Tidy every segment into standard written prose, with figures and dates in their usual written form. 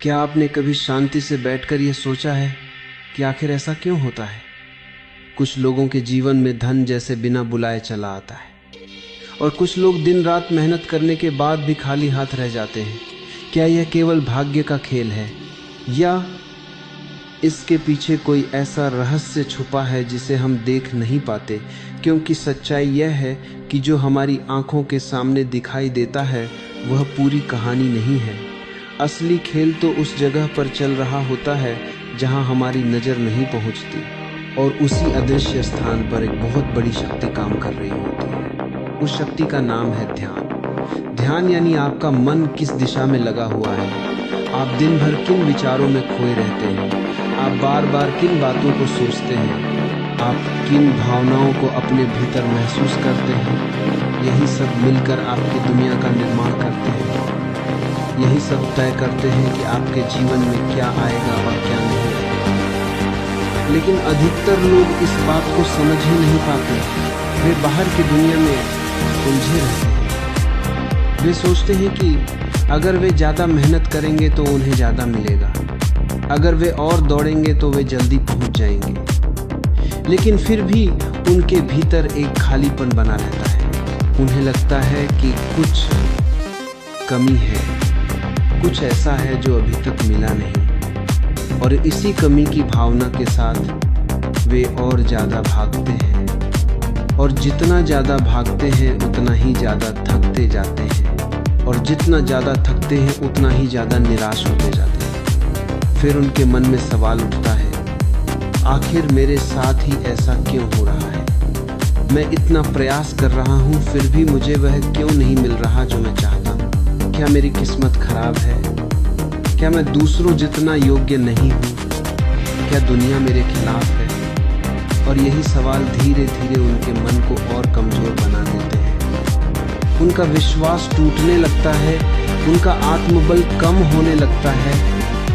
क्या आपने कभी शांति से बैठकर यह सोचा है कि आखिर ऐसा क्यों होता है? कुछ लोगों के जीवन में धन जैसे बिना बुलाए चला आता है और कुछ लोग दिन रात मेहनत करने के बाद भी खाली हाथ रह जाते हैं। क्या यह केवल भाग्य का खेल है या इसके पीछे कोई ऐसा रहस्य छुपा है जिसे हम देख नहीं पाते? क्योंकि सच्चाई यह है कि जो हमारी आंखों के सामने दिखाई देता है वह पूरी कहानी नहीं है। असली खेल तो उस जगह पर चल रहा होता है जहां हमारी नज़र नहीं पहुंचती, और उसी अदृश्य स्थान पर एक बहुत बड़ी शक्ति काम कर रही होती है। उस शक्ति का नाम है ध्यान। ध्यान यानी आपका मन किस दिशा में लगा हुआ है, आप दिन भर किन विचारों में खोए रहते हैं, आप बार बार किन बातों को सोचते हैं, आप किन भावनाओं को अपने भीतर महसूस करते हैं। यही सब मिलकर आपकी दुनिया का निर्माण करते हैं। यही सब तय करते हैं कि आपके जीवन में क्या आएगा और क्या नहीं आएगा। लेकिन अधिकतर लोग इस बात को समझ ही नहीं पाते। वे बाहर की दुनिया में उलझे रहते हैं। वे सोचते हैं कि अगर वे ज़्यादा मेहनत करेंगे तो उन्हें ज़्यादा मिलेगा, अगर वे और दौड़ेंगे तो वे जल्दी पहुंच जाएंगे। लेकिन फिर भी उनके भीतर एक खालीपन बना रहता है। उन्हें लगता है कि कुछ कमी है, कुछ ऐसा है जो अभी तक मिला नहीं, और इसी कमी की भावना के साथ वे और ज़्यादा भागते हैं, और जितना ज़्यादा भागते हैं उतना ही ज़्यादा थकते जाते हैं, और जितना ज़्यादा थकते हैं उतना ही ज़्यादा निराश होते जाते हैं। फिर उनके मन में सवाल उठता है, आखिर मेरे साथ ही ऐसा क्यों हो रहा है? मैं इतना प्रयास कर रहा हूँ फिर भी मुझे वह क्यों नहीं मिल रहा जो मैं चाहता हूँ? क्या मेरी किस्मत खराब है? क्या मैं दूसरों जितना योग्य नहीं हूँ? क्या दुनिया मेरे खिलाफ है? और यही सवाल धीरे धीरे उनके मन को और कमज़ोर बना देते हैं। उनका विश्वास टूटने लगता है, उनका आत्मबल कम होने लगता है,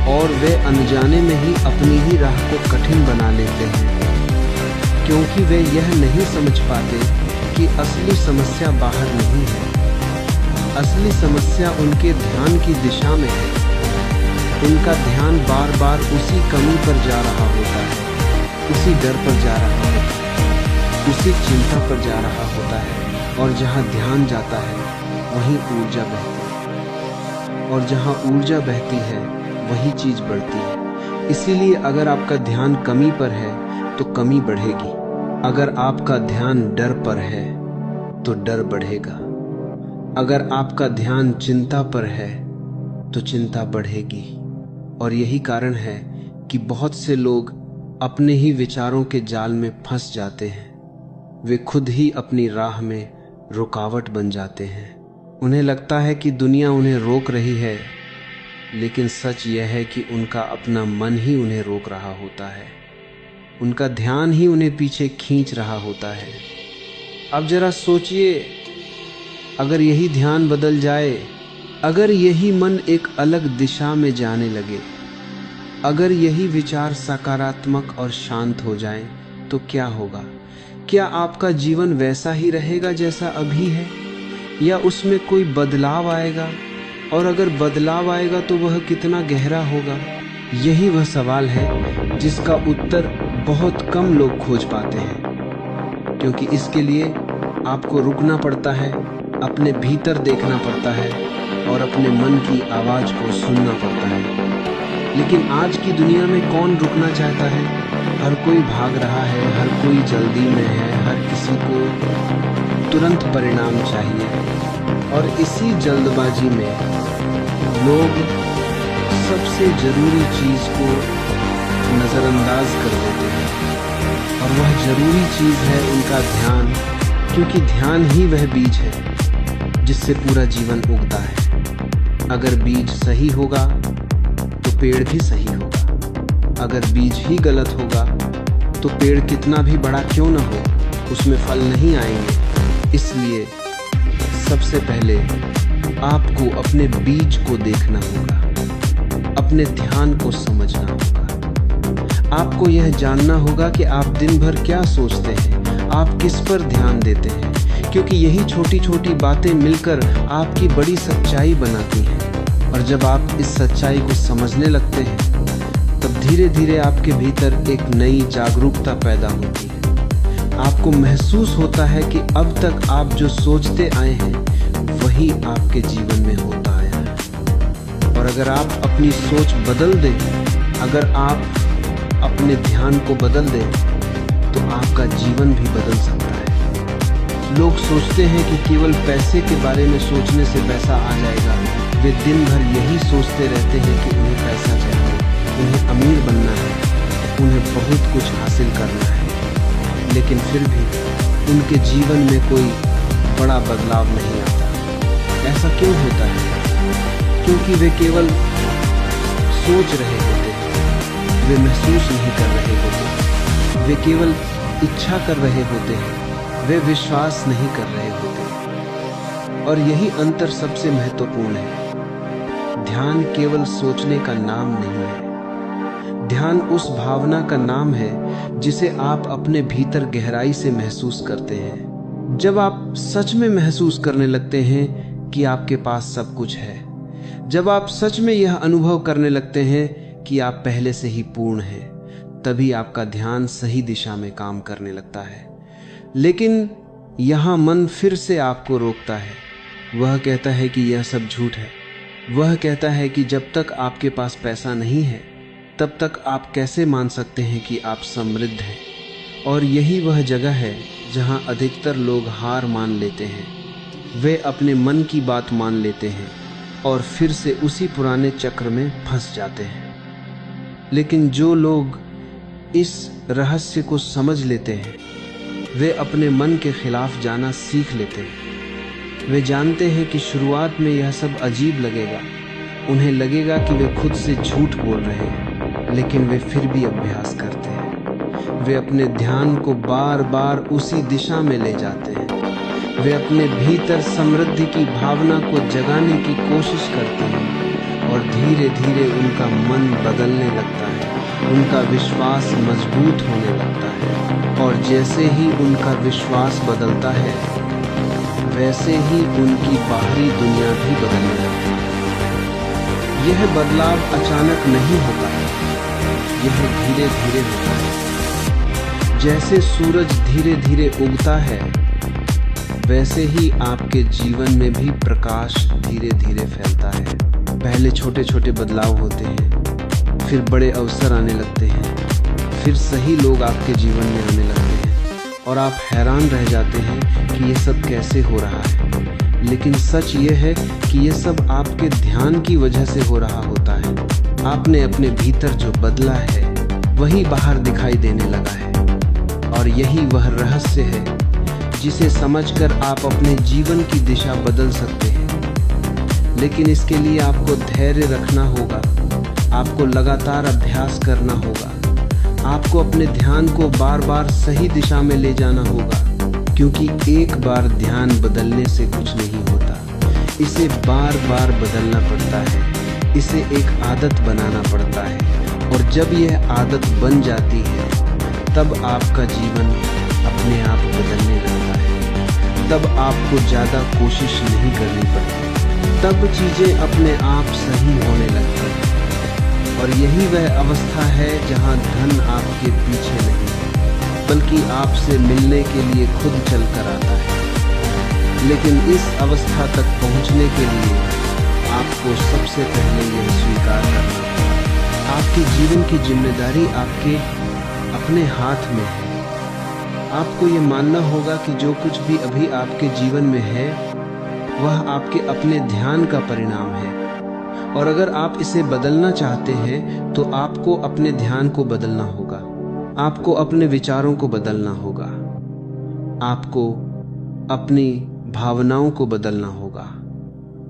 और वे अनजाने में ही अपनी ही राह को कठिन बना लेते हैं, क्योंकि वे यह नहीं समझ पाते कि असली समस्या बाहर नहीं है। असली समस्या उनके ध्यान की दिशा में है। उनका ध्यान बार बार उसी कमी पर जा रहा होता है, उसी डर पर जा रहा होता है, उसी चिंता पर जा रहा होता है, और जहाँ ध्यान जाता है वहीं ऊर्जा बहती है, और जहाँ ऊर्जा बहती है वही चीज़ बढ़ती है। इसीलिए अगर आपका ध्यान कमी पर है तो कमी बढ़ेगी, अगर आपका ध्यान डर पर है तो डर बढ़ेगा, अगर आपका ध्यान चिंता पर है तो चिंता बढ़ेगी। और यही कारण है कि बहुत से लोग अपने ही विचारों के जाल में फंस जाते हैं। वे खुद ही अपनी राह में रुकावट बन जाते हैं। उन्हें लगता है कि दुनिया उन्हें रोक रही है, लेकिन सच यह है कि उनका अपना मन ही उन्हें रोक रहा होता है। उनका ध्यान ही उन्हें पीछे खींच रहा होता है। अब जरा सोचिए, अगर यही ध्यान बदल जाए, अगर यही मन एक अलग दिशा में जाने लगे, अगर यही विचार सकारात्मक और शांत हो जाएं, तो क्या होगा? क्या आपका जीवन वैसा ही रहेगा जैसा अभी है, या उसमें कोई बदलाव आएगा? और अगर बदलाव आएगा तो वह कितना गहरा होगा? यही वह सवाल है जिसका उत्तर बहुत कम लोग खोज पाते हैं, क्योंकि इसके लिए आपको रुकना पड़ता है, अपने भीतर देखना पड़ता है, और अपने मन की आवाज़ को सुनना पड़ता है। लेकिन आज की दुनिया में कौन रुकना चाहता है? हर कोई भाग रहा है, हर कोई जल्दी में है, हर किसी को तुरंत परिणाम चाहिए, और इसी जल्दबाजी में लोग सबसे ज़रूरी चीज़ को नज़रअंदाज कर देते हैं, और वह ज़रूरी चीज़ है उनका ध्यान, क्योंकि ध्यान ही वह बीज है जिससे पूरा जीवन उगता है। अगर बीज सही होगा तो पेड़ भी सही होगा, अगर बीज ही गलत होगा तो पेड़ कितना भी बड़ा क्यों न हो उसमें फल नहीं आएंगे। इसलिए सबसे पहले आपको अपने बीज को देखना होगा, अपने ध्यान को समझना होगा। आपको यह जानना होगा कि आप दिन भर क्या सोचते हैं, आप किस पर ध्यान देते हैं, क्योंकि यही छोटी छोटी बातें मिलकर आपकी बड़ी सच्चाई बनाती हैं। और जब आप इस सच्चाई को समझने लगते हैं तब धीरे धीरे आपके भीतर एक नई जागरूकता पैदा होती है। आपको महसूस होता है कि अब तक आप जो सोचते आए हैं वही आपके जीवन में होता आया है। और अगर आप अपनी सोच बदल दें, अगर आप अपने ध्यान को बदल दें तो आपका जीवन भी बदल सकता है। लोग सोचते हैं कि केवल पैसे के बारे में सोचने से पैसा आ जाएगा। वे दिन भर यही सोचते रहते हैं कि उन्हें पैसा चाहिए, उन्हें अमीर बनना है, उन्हें बहुत कुछ हासिल करना है, लेकिन फिर भी उनके जीवन में कोई बड़ा बदलाव नहीं आता। ऐसा क्यों होता है? क्योंकि वे केवल सोच रहे होते हैं, वे महसूस नहीं कर रहे होते, वे केवल इच्छा कर रहे होते हैं, वे विश्वास नहीं कर रहे होते। और यही अंतर सबसे महत्वपूर्ण है। ध्यान केवल सोचने का नाम नहीं है। ध्यान उस भावना का नाम है जिसे आप अपने भीतर गहराई से महसूस करते हैं। जब आप सच में महसूस करने लगते हैं कि आपके पास सब कुछ है, जब आप सच में यह अनुभव करने लगते हैं कि आप पहले से ही पूर्ण हैं, तभी आपका ध्यान सही दिशा में काम करने लगता है। लेकिन यहाँ मन फिर से आपको रोकता है। वह कहता है कि यह सब झूठ है। वह कहता है कि जब तक आपके पास पैसा नहीं है तब तक आप कैसे मान सकते हैं कि आप समृद्ध हैं। और यही वह जगह है जहाँ अधिकतर लोग हार मान लेते हैं। वे अपने मन की बात मान लेते हैं और फिर से उसी पुराने चक्र में फंस जाते हैं। लेकिन जो लोग इस रहस्य को समझ लेते हैं वे अपने मन के खिलाफ जाना सीख लेते हैं। वे जानते हैं कि शुरुआत में यह सब अजीब लगेगा, उन्हें लगेगा कि वे खुद से झूठ बोल रहे हैं, लेकिन वे फिर भी अभ्यास करते हैं। वे अपने ध्यान को बार बार उसी दिशा में ले जाते हैं। वे अपने भीतर समृद्धि की भावना को जगाने की कोशिश करते हैं और धीरे धीरे उनका मन बदलने लगता है, उनका विश्वास मजबूत होने लगता है। और जैसे ही उनका विश्वास बदलता है वैसे ही उनकी बाहरी दुनिया भी बदलने लगती है। यह बदलाव अचानक नहीं होता है, यह धीरे धीरे होता है। जैसे सूरज धीरे धीरे उगता है वैसे ही आपके जीवन में भी प्रकाश धीरे धीरे फैलता है। पहले छोटे छोटे बदलाव होते हैं, फिर बड़े अवसर आने लगते हैं, फिर सही लोग आपके जीवन में आने लगते हैं और आप हैरान रह जाते हैं कि ये सब कैसे हो रहा है। लेकिन सच ये है कि ये सब आपके ध्यान की वजह से हो रहा होता है। आपने अपने भीतर जो बदला है वही बाहर दिखाई देने लगा है। और यही वह रहस्य है जिसे समझकर आप अपने जीवन की दिशा बदल सकते हैं। लेकिन इसके लिए आपको धैर्य रखना होगा, आपको लगातार अभ्यास करना होगा, आपको अपने ध्यान को बार बार सही दिशा में ले जाना होगा। क्योंकि एक बार ध्यान बदलने से कुछ नहीं होता, इसे बार बार बदलना पड़ता है, इसे एक आदत बनाना पड़ता है। और जब यह आदत बन जाती है तब आपका जीवन अपने आप बदलने लगता है। तब आपको ज़्यादा कोशिश नहीं करनी पड़ती, तब चीज़ें अपने आप सही होने लगती हैं। और यही वह अवस्था है जहाँ धन आपके पीछे नहीं बल्कि आपसे मिलने के लिए खुद चल कर आता है। लेकिन इस अवस्था तक पहुँचने के लिए आपको सबसे पहले यह स्वीकार करना होगा, आपके जीवन की जिम्मेदारी आपके अपने हाथ में है। आपको ये मानना होगा कि जो कुछ भी अभी आपके जीवन में है वह आपके अपने ध्यान का परिणाम है। और अगर आप इसे बदलना चाहते हैं तो आपको अपने ध्यान को बदलना होगा, आपको अपने विचारों को बदलना होगा, आपको अपनी भावनाओं को बदलना होगा।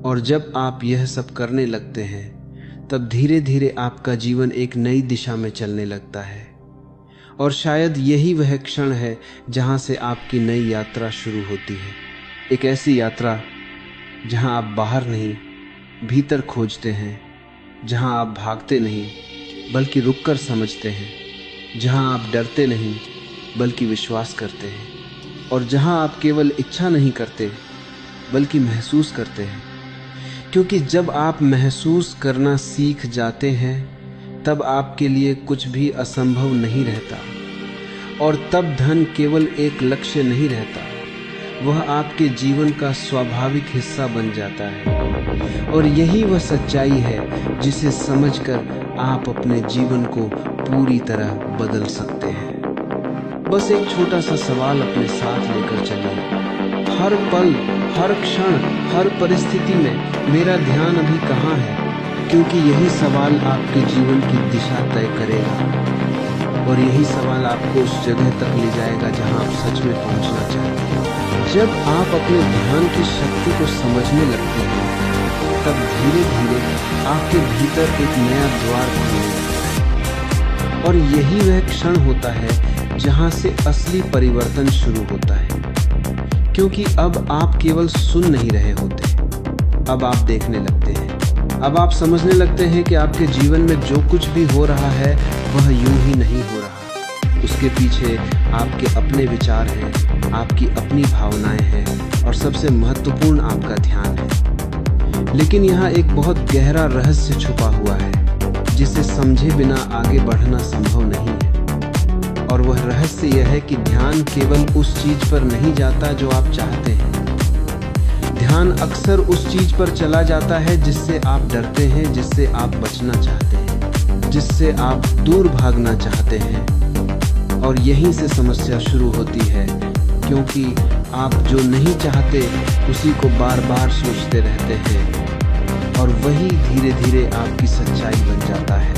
और जब आप यह सब करने लगते हैं तब धीरे धीरे आपका जीवन एक नई दिशा में चलने लगता है। और शायद यही वह क्षण है जहां से आपकी नई यात्रा शुरू होती है। एक ऐसी यात्रा जहां आप बाहर नहीं भीतर खोजते हैं, जहां आप भागते नहीं बल्कि रुककर समझते हैं, जहां आप डरते नहीं बल्कि विश्वास करते हैं, और जहां आप केवल इच्छा नहीं करते बल्कि महसूस करते हैं। क्योंकि जब आप महसूस करना सीख जाते हैं तब आपके लिए कुछ भी असंभव नहीं रहता, और तब धन केवल एक लक्ष्य नहीं रहता, वह आपके जीवन का स्वाभाविक हिस्सा बन जाता है। और यही वह सच्चाई है जिसे समझकर आप अपने जीवन को पूरी तरह बदल सकते हैं। बस एक छोटा सा सवाल अपने साथ लेकर चलिए। हर पल, हर क्षण, हर परिस्थिति में मेरा ध्यान अभी कहाँ है? क्योंकि यही सवाल आपके जीवन की दिशा तय करेगा, और यही सवाल आपको उस जगह तक ले जाएगा जहां आप सच में पहुंचना चाहते हैं। जब आप अपने ध्यान की शक्ति को समझने लगते हैं, तब धीरे धीरे आपके भीतर एक नया द्वार खुलेगा, और यही वह क्षण होता है जहां से असली परिवर्तन शुरू होता है। क्योंकि अब आप केवल सुन नहीं रहे होते, अब आप देखने लगते हैं। अब आप समझने लगते हैं कि आपके जीवन में जो कुछ भी हो रहा है वह यूं ही नहीं हो रहा। उसके पीछे आपके अपने विचार हैं, आपकी अपनी भावनाएं हैं, और सबसे महत्वपूर्ण आपका ध्यान है। लेकिन यहाँ एक बहुत गहरा रहस्य छुपा हुआ है जिसे समझे बिना आगे बढ़ना संभव नहीं है। और वह रहस्य यह है कि ध्यान केवल उस चीज पर नहीं जाता जो आप चाहते हैं। ध्यान अक्सर उस चीज पर चला जाता है जिससे आप डरते हैं, जिससे आप बचना चाहते हैं, जिससे आप दूर भागना चाहते हैं। और यहीं से समस्या शुरू होती है, क्योंकि आप जो नहीं चाहते उसी को बार बार सोचते रहते हैं, और वही धीरे धीरे आपकी सच्चाई बन जाता है।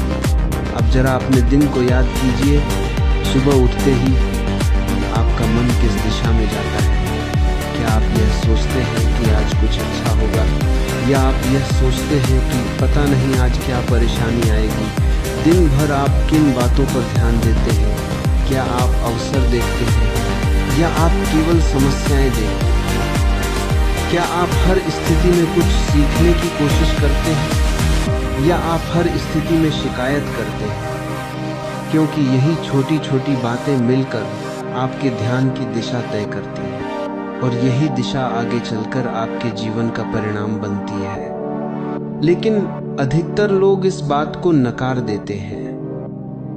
अब जरा अपने दिन को याद कीजिए। सुबह उठते ही आपका मन किस दिशा में जाता है? क्या आप यह सोचते हैं कि आज कुछ अच्छा होगा, या आप यह सोचते हैं कि पता नहीं आज क्या परेशानी आएगी? दिन भर आप किन बातों पर ध्यान देते हैं? क्या आप अवसर देखते हैं, या आप केवल समस्याएं देखते हैं? क्या आप हर स्थिति में कुछ सीखने की कोशिश करते हैं, या आप हर स्थिति में शिकायत करते हैं? क्योंकि यही छोटी छोटी बातें मिलकर आपके ध्यान की दिशा तय करती हैं, और यही दिशा आगे चलकर आपके जीवन का परिणाम बनती है। लेकिन अधिकतर लोग इस बात को नकार देते हैं।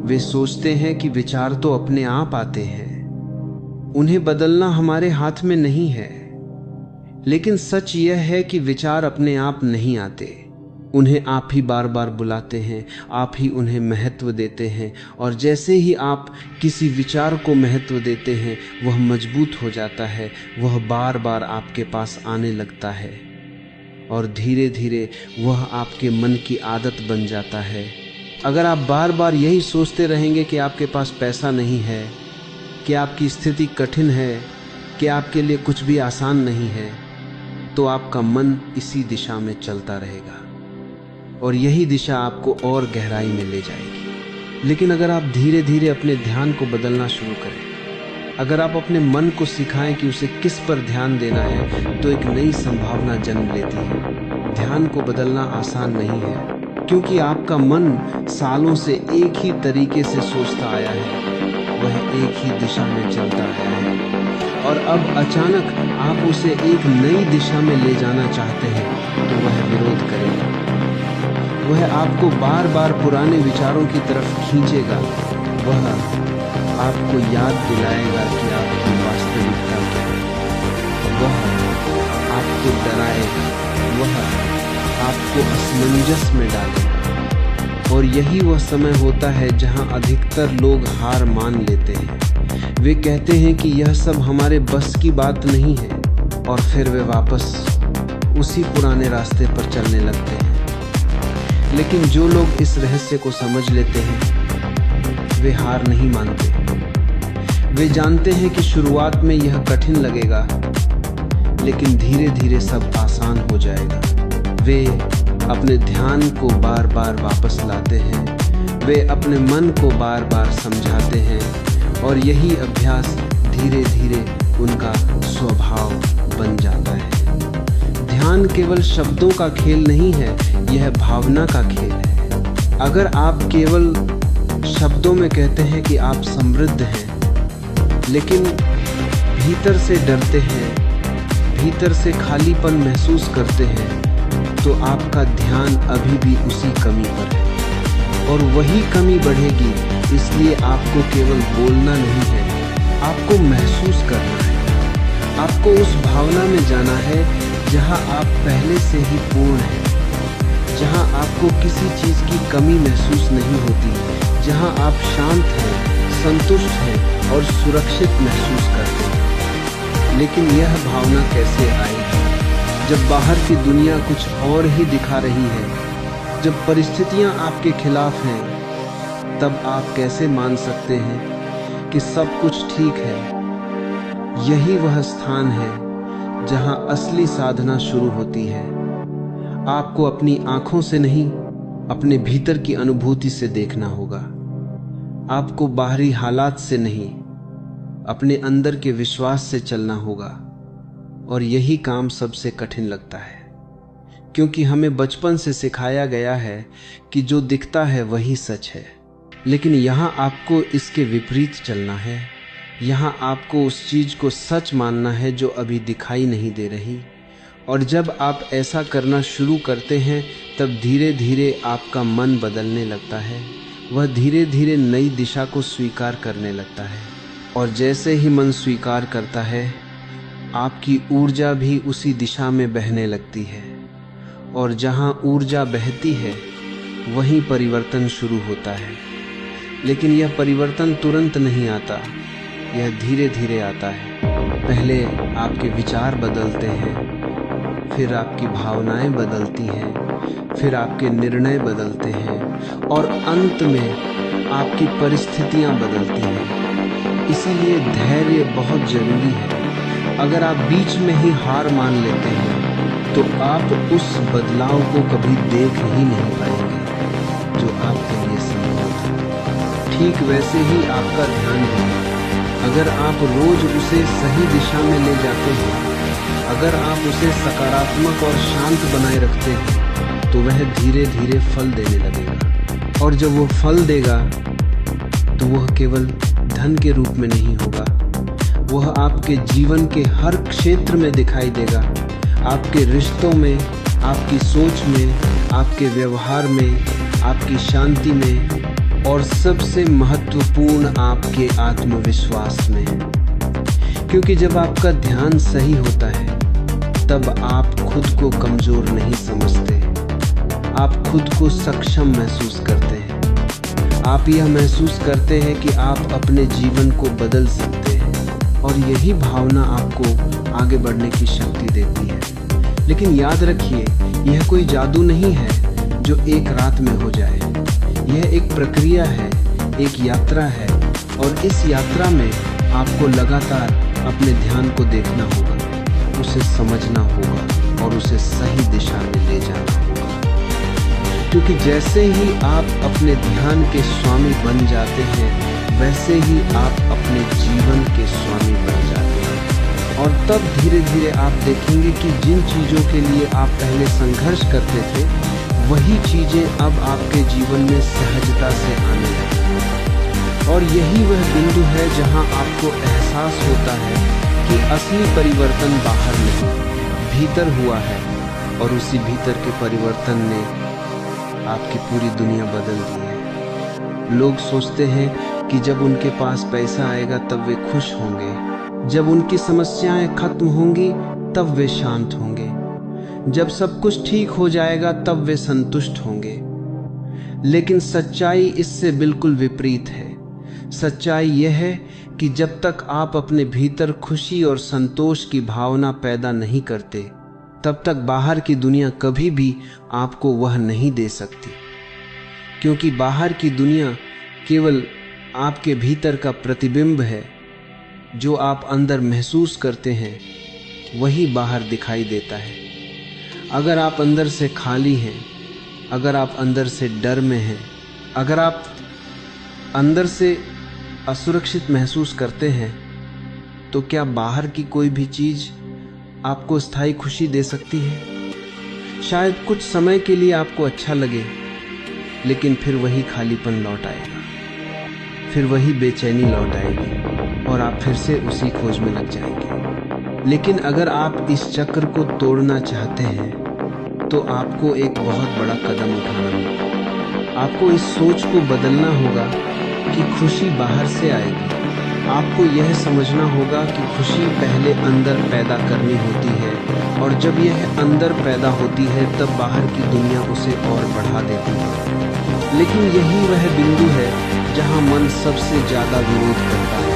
वे सोचते हैं कि विचार तो अपने आप आते हैं, उन्हें बदलना हमारे हाथ में नहीं है। लेकिन सच यह है कि विचार अपने आप नहीं आते, उन्हें आप ही बार बार बुलाते हैं, आप ही उन्हें महत्व देते हैं, और जैसे ही आप किसी विचार को महत्व देते हैं वह मजबूत हो जाता है, वह बार बार आपके पास आने लगता है, और धीरे धीरे वह आपके मन की आदत बन जाता है। अगर आप बार बार यही सोचते रहेंगे कि आपके पास पैसा नहीं है, कि आपकी स्थिति कठिन है, कि आपके लिए कुछ भी आसान नहीं है, तो आपका मन इसी दिशा में चलता रहेगा, और यही दिशा आपको और गहराई में ले जाएगी। लेकिन अगर आप धीरे धीरे अपने ध्यान को बदलना शुरू करें, अगर आप अपने मन को सिखाएं कि उसे किस पर ध्यान देना है, तो एक नई संभावना जन्म लेती है। ध्यान को बदलना आसान नहीं है, क्योंकि आपका मन सालों से एक ही तरीके से सोचता आया है, वह एक ही दिशा में चलता आया है, और अब अचानक आप उसे एक नई दिशा में ले जाना चाहते हैं तो वह विरोध करेगा। वह आपको बार बार पुराने विचारों की तरफ खींचेगा, वह आपको याद दिलाएगा कि आपकी वास्तविकता क्या है, वह आपको डराएगा, वह आपको असमंजस में डालेगा। और यही वह समय होता है जहां अधिकतर लोग हार मान लेते हैं। वे कहते हैं कि यह सब हमारे बस की बात नहीं है, और फिर वे वापस उसी पुराने रास्ते पर चलने लगते हैं। लेकिन जो लोग इस रहस्य को समझ लेते हैं वे हार नहीं मानते। वे जानते हैं कि शुरुआत में यह कठिन लगेगा, लेकिन धीरे धीरे सब आसान हो जाएगा। वे अपने ध्यान को बार बार वापस लाते हैं, वे अपने मन को बार बार समझाते हैं, और यही अभ्यास धीरे धीरे उनका स्वभाव बन जाता है। ध्यान केवल शब्दों का खेल नहीं है, यह भावना का खेल है। अगर आप केवल शब्दों में कहते हैं कि आप समृद्ध हैं, लेकिन भीतर से डरते हैं, भीतर से खालीपन महसूस करते हैं, तो आपका ध्यान अभी भी उसी कमी पर है, और वही कमी बढ़ेगी। इसलिए आपको केवल बोलना नहीं है, आपको महसूस करना है। आपको उस भावना में जाना है जहां आप पहले से ही पूर्ण हैं, जहां आपको किसी चीज की कमी महसूस नहीं होती, जहां आप शांत हैं, संतुष्ट हैं और सुरक्षित महसूस करते हैं। लेकिन यह भावना कैसे आएगी जब बाहर की दुनिया कुछ और ही दिखा रही है, जब परिस्थितियां आपके खिलाफ हैं? तब आप कैसे मान सकते हैं कि सब कुछ ठीक है? यही वह स्थान है जहां असली साधना शुरू होती है। आपको अपनी आंखों से नहीं, अपने भीतर की अनुभूति से देखना होगा। आपको बाहरी हालात से नहीं, अपने अंदर के विश्वास से चलना होगा। और यही काम सबसे कठिन लगता है, क्योंकि हमें बचपन से सिखाया गया है कि जो दिखता है वही सच है। लेकिन यहाँ आपको इसके विपरीत चलना है। यहाँ आपको उस चीज को सच मानना है जो अभी दिखाई नहीं दे रही। और जब आप ऐसा करना शुरू करते हैं, तब धीरे धीरे आपका मन बदलने लगता है। वह धीरे धीरे नई दिशा को स्वीकार करने लगता है। और जैसे ही मन स्वीकार करता है, आपकी ऊर्जा भी उसी दिशा में बहने लगती है। और जहाँ ऊर्जा बहती है, वहीं परिवर्तन शुरू होता है। लेकिन यह परिवर्तन तुरंत नहीं आता, यह धीरे धीरे आता है। पहले आपके विचार बदलते हैं, फिर आपकी भावनाएं बदलती हैं, फिर आपके निर्णय बदलते हैं, और अंत में आपकी परिस्थितियां बदलती हैं। इसीलिए धैर्य बहुत जरूरी है। अगर आप बीच में ही हार मान लेते हैं, तो आप उस बदलाव को कभी देख ही नहीं पाएंगे जो आपके लिए संभव है। ठीक वैसे ही आपका ध्यान है। अगर आप रोज उसे सही दिशा में ले जाते हैं, अगर आप उसे सकारात्मक और शांत बनाए रखते हैं, तो वह धीरे धीरे फल देने लगेगा। और जब वो फल देगा, तो वह केवल धन के रूप में नहीं होगा, वह आपके जीवन के हर क्षेत्र में दिखाई देगा। आपके रिश्तों में, आपकी सोच में, आपके व्यवहार में, आपकी शांति में, और सबसे महत्वपूर्ण आपके आत्मविश्वास में। क्योंकि जब आपका ध्यान सही होता है, तब आप खुद को कमजोर नहीं समझते, आप खुद को सक्षम महसूस करते हैं। आप यह महसूस करते हैं कि आप अपने जीवन को बदल सकते हैं, और यही भावना आपको आगे बढ़ने की शक्ति देती है। लेकिन याद रखिए, यह कोई जादू नहीं है जो एक रात में हो जाए। यह एक प्रक्रिया है, एक यात्रा है, और इस यात्रा में आपको लगातार अपने ध्यान को देखना होगा, उसे समझना होगा और उसे सही दिशा में ले जाना होगा। क्योंकि जैसे ही आप अपने ध्यान के स्वामी बन जाते हैं, वैसे ही आप अपने जीवन के स्वामी बन जाते हैं। और तब धीरे धीरे आप देखेंगे कि जिन चीज़ों के लिए आप पहले संघर्ष करते थे, वही चीजें अब आपके जीवन में सहजता से आने लगती। और यही वह बिंदु है जहां आपको एहसास होता है कि असली परिवर्तन बाहर नहीं, भीतर हुआ है। और उसी भीतर के परिवर्तन ने आपकी पूरी दुनिया बदल दी है। लोग सोचते हैं कि जब उनके पास पैसा आएगा तब वे खुश होंगे, जब उनकी समस्याएं खत्म होंगी तब वे शांत होंगे, जब सब कुछ ठीक हो जाएगा तब वे संतुष्ट होंगे। लेकिन सच्चाई इससे बिल्कुल विपरीत है। सच्चाई यह है कि जब तक आप अपने भीतर खुशी और संतोष की भावना पैदा नहीं करते, तब तक बाहर की दुनिया कभी भी आपको वह नहीं दे सकती। क्योंकि बाहर की दुनिया केवल आपके भीतर का प्रतिबिंब है। जो आप अंदर महसूस करते हैं, वही बाहर दिखाई देता है। अगर आप अंदर से खाली हैं, अगर आप अंदर से डर में हैं, अगर आप अंदर से असुरक्षित महसूस करते हैं, तो क्या बाहर की कोई भी चीज़ आपको स्थायी खुशी दे सकती है? शायद कुछ समय के लिए आपको अच्छा लगे, लेकिन फिर वही खालीपन लौट आएगा, फिर वही बेचैनी लौट आएगी और आप फिर से उसी खोज में लग जाएंगे। लेकिन अगर आप इस चक्र को तोड़ना चाहते हैं, तो आपको एक बहुत बड़ा कदम उठाना होगा। आपको इस सोच को बदलना होगा कि खुशी बाहर से आएगी। आपको यह समझना होगा कि खुशी पहले अंदर पैदा करनी होती है, और जब यह अंदर पैदा होती है तब बाहर की दुनिया उसे और बढ़ा देती है। लेकिन यही वह बिंदु है जहां मन सबसे ज्यादा विरोध करता है।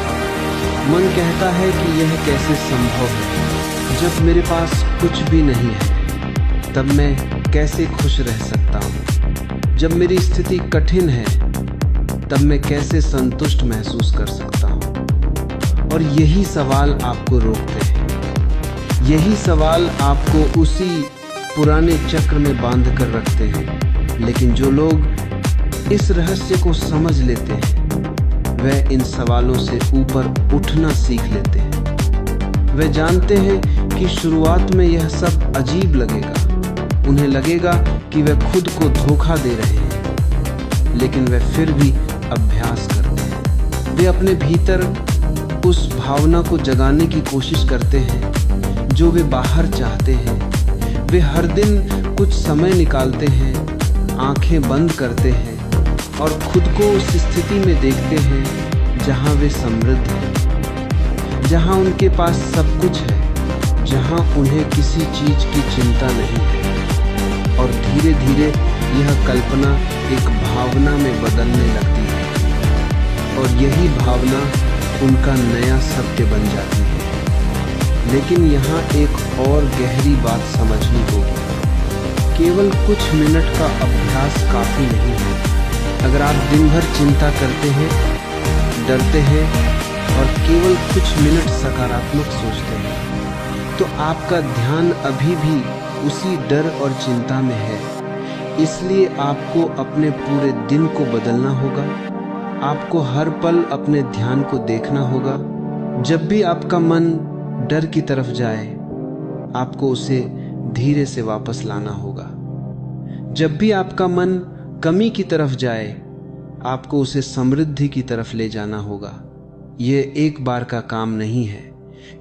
मन कहता है कि यह कैसे संभव है, जब मेरे पास कुछ भी नहीं है तब मैं कैसे खुश रह सकता हूँ। जब मेरी स्थिति कठिन है तब मैं कैसे संतुष्ट महसूस कर सकता हूँ। और यही सवाल आपको रोकते हैं। यही सवाल आपको उसी पुराने चक्र में बांध कर रखते हैं। लेकिन जो लोग इस रहस्य को समझ लेते हैं वह इन सवालों से ऊपर उठना सीख लेते हैं। वे जानते हैं कि शुरुआत में यह सब अजीब लगेगा। उन्हें लगेगा कि वे खुद को धोखा दे रहे हैं, लेकिन वे फिर भी अभ्यास करते हैं। वे अपने भीतर उस भावना को जगाने की कोशिश करते हैं जो वे बाहर चाहते हैं। वे हर दिन कुछ समय निकालते हैं, आंखें बंद करते हैं और खुद को उस स्थिति में देखते हैं जहां वे समृद्ध हैं, जहां उनके पास सब कुछ है, जहां उन्हें किसी चीज की चिंता नहीं है। और धीरे धीरे यह कल्पना एक भावना में बदलने लगती है, और यही भावना उनका नया सत्य बन जाती है। लेकिन यहाँ एक और गहरी बात समझनी होगी। केवल कुछ मिनट का अभ्यास काफी नहीं है। अगर आप दिन भर चिंता करते हैं, डरते हैं और केवल कुछ मिनट सकारात्मक सोचते हैं, तो आपका ध्यान अभी भी उसी डर और चिंता में है। इसलिए आपको अपने पूरे दिन को बदलना होगा। आपको हर पल अपने ध्यान को देखना होगा। जब भी आपका मन डर की तरफ जाए, आपको उसे धीरे से वापस लाना होगा। जब भी आपका मन कमी की तरफ जाए, आपको उसे समृद्धि की तरफ ले जाना होगा। यह एक बार का काम नहीं है,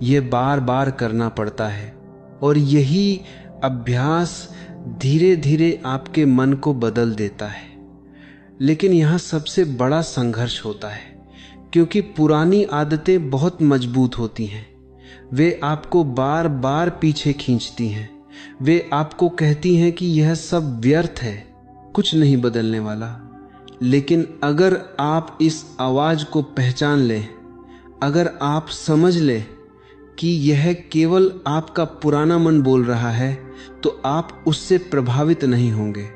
यह बार बार करना पड़ता है। और यही अभ्यास धीरे धीरे आपके मन को बदल देता है। लेकिन यहाँ सबसे बड़ा संघर्ष होता है, क्योंकि पुरानी आदतें बहुत मजबूत होती हैं। वे आपको बार बार पीछे खींचती हैं। वे आपको कहती हैं कि यह सब व्यर्थ है, कुछ नहीं बदलने वाला। लेकिन अगर आप इस आवाज को पहचान लें, अगर आप समझ लें कि यह केवल आपका पुराना मन बोल रहा है, तो आप उससे प्रभावित नहीं होंगे।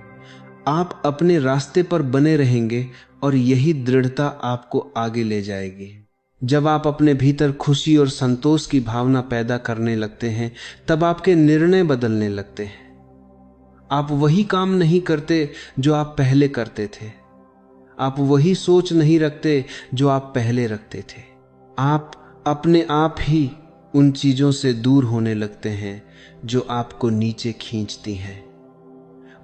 आप अपने रास्ते पर बने रहेंगे और यही दृढ़ता आपको आगे ले जाएगी। जब आप अपने भीतर खुशी और संतोष की भावना पैदा करने लगते हैं, तब आपके निर्णय बदलने लगते हैं। आप वही काम नहीं करते जो आप पहले करते थे। आप वही सोच नहीं रखते जो आप पहले रखते थे। आप अपने आप ही उन चीजों से दूर होने लगते हैं जो आपको नीचे खींचती हैं,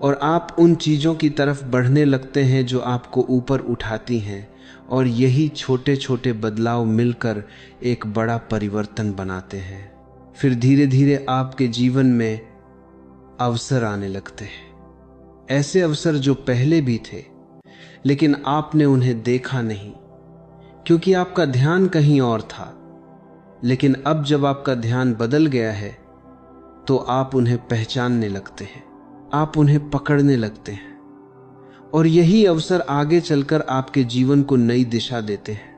और आप उन चीजों की तरफ बढ़ने लगते हैं जो आपको ऊपर उठाती हैं। और यही छोटे छोटे बदलाव मिलकर एक बड़ा परिवर्तन बनाते हैं। फिर धीरे धीरे आपके जीवन में अवसर आने लगते हैं, ऐसे अवसर जो पहले भी थे, लेकिन आपने उन्हें देखा नहीं क्योंकि आपका ध्यान कहीं और था। लेकिन अब जब आपका ध्यान बदल गया है, तो आप उन्हें पहचानने लगते हैं, आप उन्हें पकड़ने लगते हैं, और यही अवसर आगे चलकर आपके जीवन को नई दिशा देते हैं।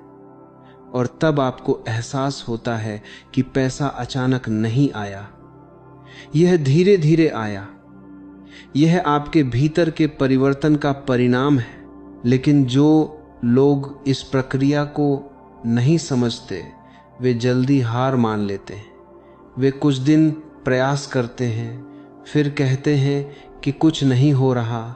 और तब आपको एहसास होता है कि पैसा अचानक नहीं आया, यह धीरे धीरे आया। यह आपके भीतर के परिवर्तन का परिणाम है। लेकिन जो लोग इस प्रक्रिया को नहीं समझते, वे जल्दी हार मान लेते हैं। वे कुछ दिन प्रयास करते हैं, फिर कहते हैं कि कुछ नहीं हो रहा,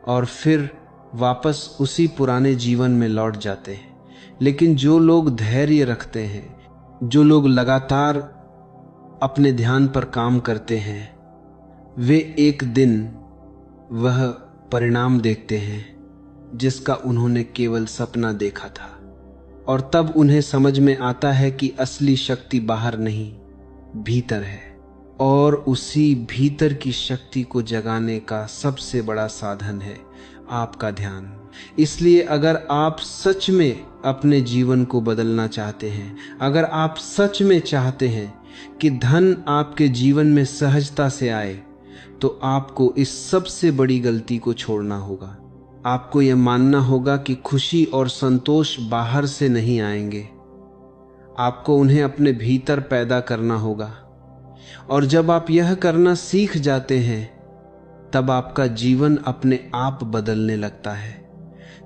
और फिर वापस उसी पुराने जीवन में लौट जाते हैं। लेकिन जो लोग धैर्य रखते हैं, जो लोग लगातार अपने ध्यान पर काम करते हैं, वे एक दिन वह परिणाम देखते हैं जिसका उन्होंने केवल सपना देखा था। और तब उन्हें समझ में आता है कि असली शक्ति बाहर नहीं, भीतर है। और उसी भीतर की शक्ति को जगाने का सबसे बड़ा साधन है आपका ध्यान। इसलिए अगर आप सच में अपने जीवन को बदलना चाहते हैं, अगर आप सच में चाहते हैं कि धन आपके जीवन में सहजता से आए, तो आपको इस सबसे बड़ी गलती को छोड़ना होगा। आपको यह मानना होगा कि खुशी और संतोष बाहर से नहीं आएंगे, आपको उन्हें अपने भीतर पैदा करना होगा। और जब आप यह करना सीख जाते हैं, तब आपका जीवन अपने आप बदलने लगता है।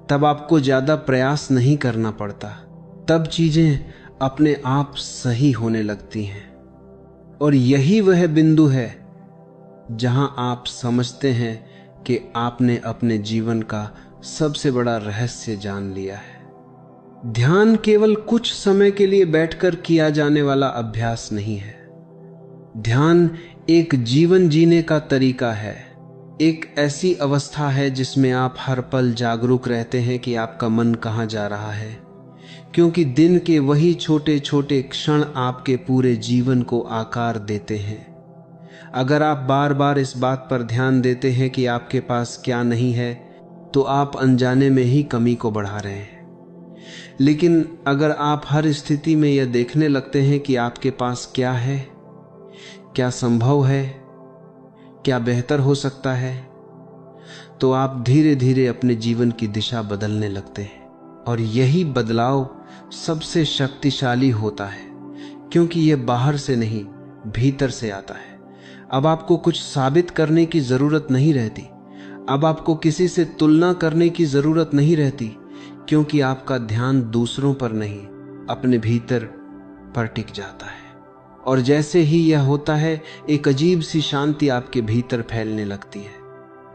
तब आपको ज्यादा प्रयास नहीं करना पड़ता, तब चीजें अपने आप सही होने लगती हैं। और यही वह बिंदु है जहां आप समझते हैं कि आपने अपने जीवन का सबसे बड़ा रहस्य जान लिया है। ध्यान केवल कुछ समय के लिए बैठकर किया जाने वाला अभ्यास नहीं है। ध्यान एक जीवन जीने का तरीका है, एक ऐसी अवस्था है जिसमें आप हर पल जागरूक रहते हैं कि आपका मन कहां जा रहा है, क्योंकि दिन के वही छोटे छोटे क्षण आपके पूरे जीवन को आकार देते हैं। अगर आप बार बार इस बात पर ध्यान देते हैं कि आपके पास क्या नहीं है, तो आप अनजाने में ही कमी को बढ़ा रहे हैं। लेकिन अगर आप हर स्थिति में यह देखने लगते हैं कि आपके पास क्या है, क्या संभव है, क्या बेहतर हो सकता है, तो आप धीरे धीरे अपने जीवन की दिशा बदलने लगते हैं। और यही बदलाव सबसे शक्तिशाली होता है, क्योंकि यह बाहर से नहीं, भीतर से आता है। अब आपको कुछ साबित करने की जरूरत नहीं रहती, अब आपको किसी से तुलना करने की जरूरत नहीं रहती, क्योंकि आपका ध्यान दूसरों पर नहीं, अपने भीतर पर टिक जाता है। और जैसे ही यह होता है, एक अजीब सी शांति आपके भीतर फैलने लगती है।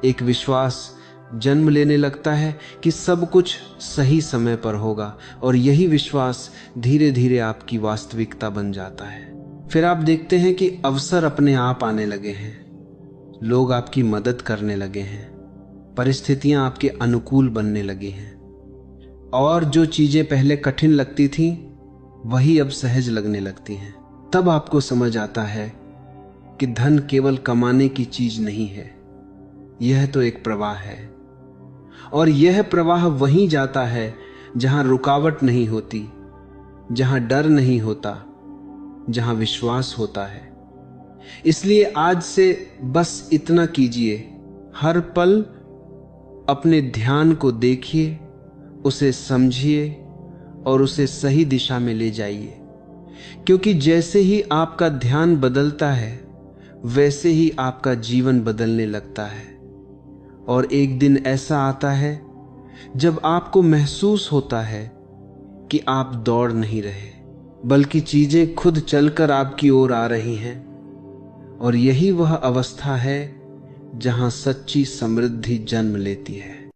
एक विश्वास जन्म लेने लगता है कि सब कुछ सही समय पर होगा, और यही विश्वास धीरे धीरे आपकी वास्तविकता बन जाता है। फिर आप देखते हैं कि अवसर अपने आप आने लगे हैं, लोग आपकी मदद करने लगे हैं, परिस्थितियां आपके अनुकूल बनने लगी हैं, और जो चीजें पहले कठिन लगती थीं, वही अब सहज लगने लगती हैं। तब आपको समझ आता है कि धन केवल कमाने की चीज नहीं है, यह तो एक प्रवाह है। और यह प्रवाह वहीं जाता है जहां रुकावट नहीं होती, जहां डर नहीं होता, जहां विश्वास होता है। इसलिए आज से बस इतना कीजिए, हर पल अपने ध्यान को देखिए, उसे समझिए और उसे सही दिशा में ले जाइए। क्योंकि जैसे ही आपका ध्यान बदलता है, वैसे ही आपका जीवन बदलने लगता है। और एक दिन ऐसा आता है जब आपको महसूस होता है कि आप दौड़ नहीं रहे, बल्कि चीजें खुद चलकर आपकी ओर आ रही हैं। और यही वह अवस्था है जहां सच्ची समृद्धि जन्म लेती है।